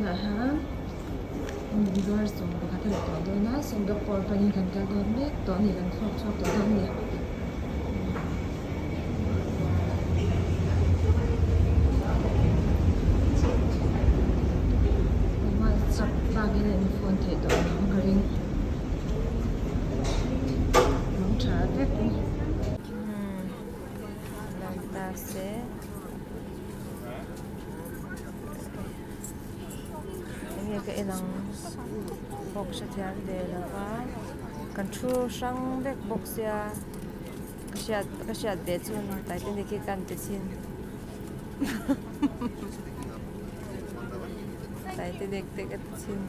na ha Individual song pakhat a to na Singapore pani kan kal don mek to ni kan thok thok to don ni ma chap bagin en phone the to garing mong cha vek lagta se ini ke ilang box sa thian de la ka kan thu sang vek box ya kasiat be chun tai te ni ki kan te chin tai te dek te ka chin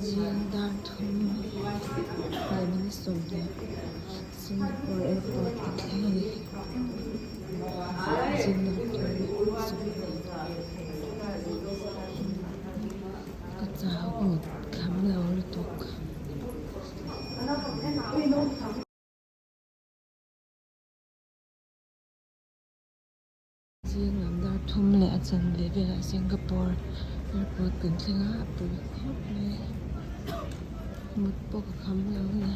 Jiandar thum Prime Minister Singapore Airport Athani Jiandar thum Kacau kamla ol tok Jiandar thum le achan le vela Singapore Airport kan thinga pu khop le mut pok kamla le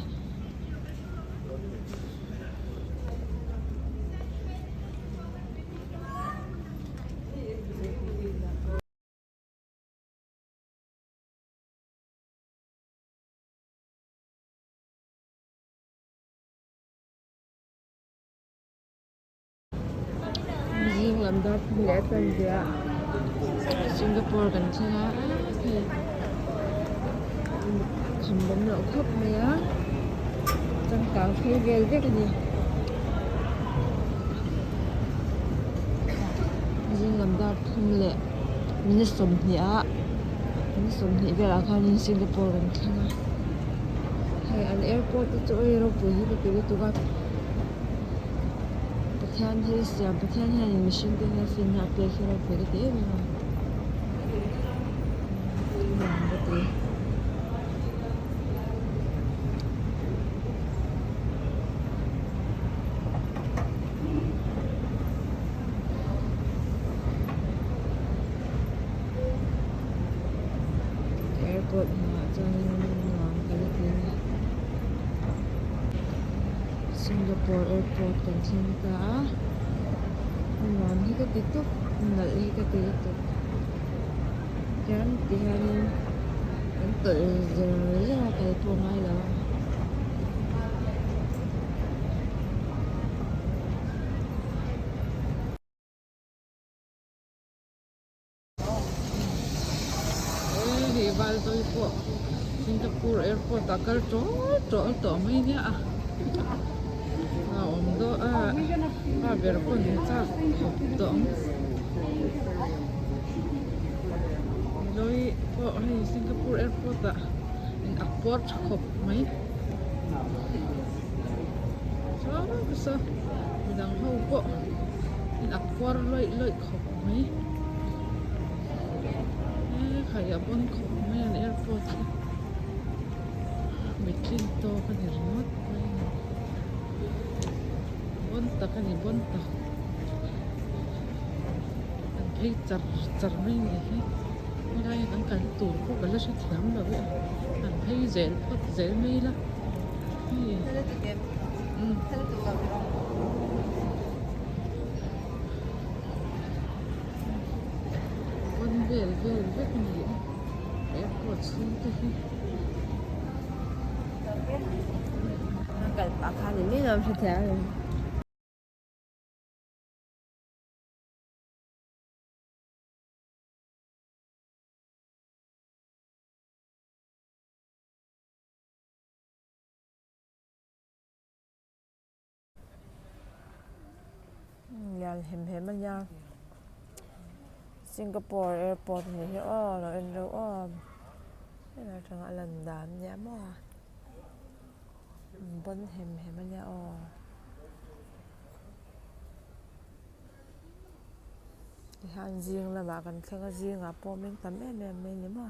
Jing lam dar le kan dia Singapore kan thinga khambam lo khop me ya chang kang phei vel vek ni Jing lam dar thum le Minister ni vela khan Singapore kan thinga hai an airport to ero pu hi pe tu ga pathian hi siam pathian hi mission te na fin na pe khiro pe te me na airport na chang lang kalitin Singapore Airport kan thinga nam hi ka tituk nal hi ka tituk kan tihan kan to ya ka to ngai la val tôi po Singapore Airport takal to mai nia om do a ber ko ni cha khop to loi po hai Singapore Airport a in airport khop mai so midang ho po in airport loi khop mai khaya bon khop mai an airport bikin to kan remote bonta kan ni bonta an thei char mai ni hi ngai an kan tur ko kan la sa thiam lo ve an thei zel phot zel mai la bon vel vek ni airport sin te hi kan akan ini nam sa thiam lian hem ania Singapore airport ni hi lo en ro ena tang alan dan nya mo bon hem ania han jing lama kan thlenga jinga pawmin tam em ni mo